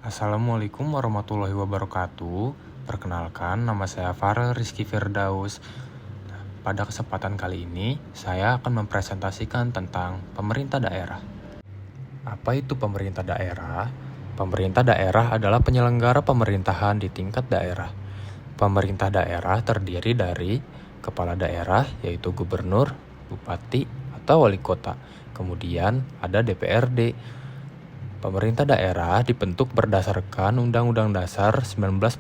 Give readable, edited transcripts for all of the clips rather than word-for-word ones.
Assalamualaikum warahmatullahi wabarakatuh. Perkenalkan, nama saya Farel Rizky Firdaus. Pada kesempatan kali ini, saya akan mempresentasikan tentang pemerintah daerah. Apa itu pemerintah daerah? Pemerintah daerah adalah penyelenggara pemerintahan di tingkat daerah. Pemerintah daerah terdiri dari kepala daerah, yaitu gubernur, bupati, atau wali kota. Kemudian ada DPRD. Pemerintah daerah dibentuk berdasarkan Undang-Undang Dasar 1945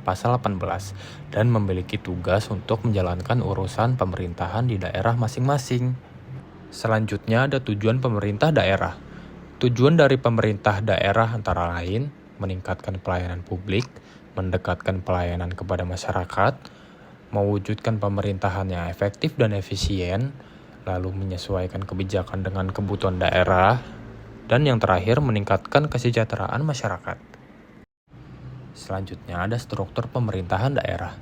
Pasal 18 dan memiliki tugas untuk menjalankan urusan pemerintahan di daerah masing-masing. Selanjutnya ada tujuan pemerintah daerah. Tujuan dari pemerintah daerah antara lain meningkatkan pelayanan publik, mendekatkan pelayanan kepada masyarakat, mewujudkan pemerintahan yang efektif dan efisien, lalu menyesuaikan kebijakan dengan kebutuhan daerah, dan yang terakhir, meningkatkan kesejahteraan masyarakat. Selanjutnya ada struktur pemerintahan daerah.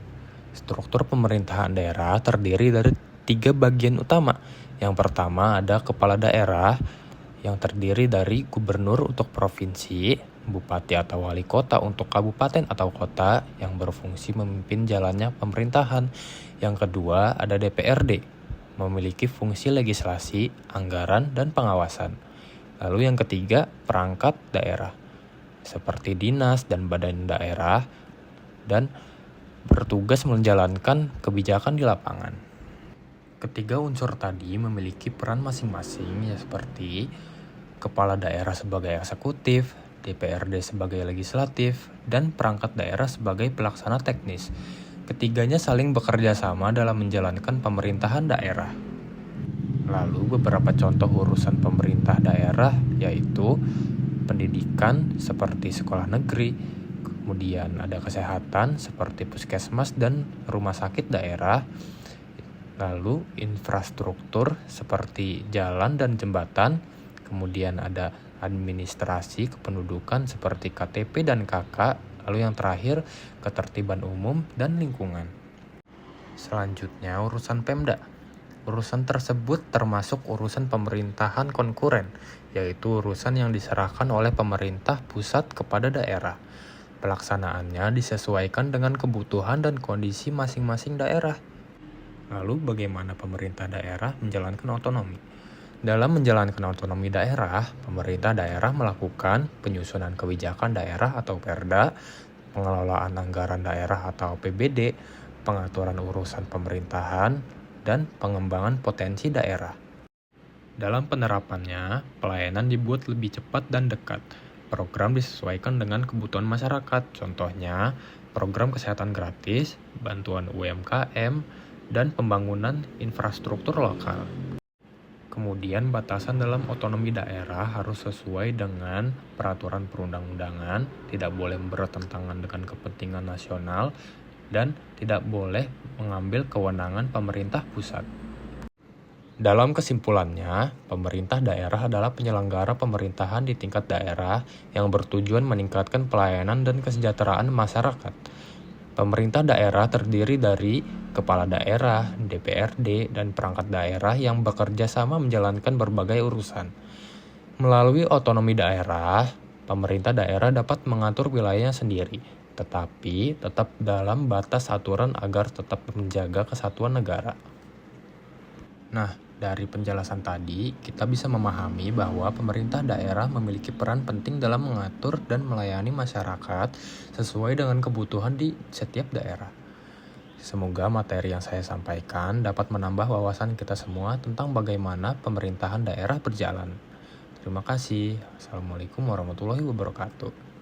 Struktur pemerintahan daerah terdiri dari 3 bagian utama. Yang pertama ada kepala daerah yang terdiri dari gubernur untuk provinsi, bupati atau wali kota untuk kabupaten atau kota yang berfungsi memimpin jalannya pemerintahan. Yang kedua ada DPRD, memiliki fungsi legislasi, anggaran, dan pengawasan. Lalu yang ketiga, perangkat daerah, seperti dinas dan badan daerah, dan bertugas menjalankan kebijakan di lapangan. Ketiga unsur tadi memiliki peran masing-masing, ya seperti kepala daerah sebagai eksekutif, DPRD sebagai legislatif, dan perangkat daerah sebagai pelaksana teknis. Ketiganya saling bekerja sama dalam menjalankan pemerintahan daerah. Lalu beberapa contoh urusan pemerintah daerah yaitu pendidikan seperti sekolah negeri, kemudian ada kesehatan seperti puskesmas dan rumah sakit daerah, lalu infrastruktur seperti jalan dan jembatan, kemudian ada administrasi kependudukan seperti KTP dan KK, lalu yang terakhir ketertiban umum dan lingkungan. Selanjutnya urusan Pemda. Urusan tersebut termasuk urusan pemerintahan konkuren, yaitu urusan yang diserahkan oleh pemerintah pusat kepada daerah. Pelaksanaannya disesuaikan dengan kebutuhan dan kondisi masing-masing daerah. Lalu bagaimana pemerintah daerah menjalankan otonomi? Dalam menjalankan otonomi daerah, pemerintah daerah melakukan penyusunan kebijakan daerah atau Perda, pengelolaan anggaran daerah atau APBD, pengaturan urusan pemerintahan, dan pengembangan potensi daerah. Dalam penerapannya, pelayanan dibuat lebih cepat dan dekat. Program disesuaikan dengan kebutuhan masyarakat, contohnya program kesehatan gratis, bantuan UMKM, dan pembangunan infrastruktur lokal. Kemudian batasan dalam otonomi daerah harus sesuai dengan peraturan perundang-undangan, tidak boleh bertentangan dengan kepentingan nasional, dan tidak boleh mengambil kewenangan pemerintah pusat. Dalam kesimpulannya, pemerintah daerah adalah penyelenggara pemerintahan di tingkat daerah yang bertujuan meningkatkan pelayanan dan kesejahteraan masyarakat. Pemerintah daerah terdiri dari kepala daerah, DPRD, dan perangkat daerah yang bekerja sama menjalankan berbagai urusan. Melalui otonomi daerah, pemerintah daerah dapat mengatur wilayahnya sendiri, tetapi tetap dalam batas aturan agar tetap menjaga kesatuan negara. Nah, dari penjelasan tadi, kita bisa memahami bahwa pemerintah daerah memiliki peran penting dalam mengatur dan melayani masyarakat sesuai dengan kebutuhan di setiap daerah. Semoga materi yang saya sampaikan dapat menambah wawasan kita semua tentang bagaimana pemerintahan daerah berjalan. Terima kasih. Assalamualaikum warahmatullahi wabarakatuh.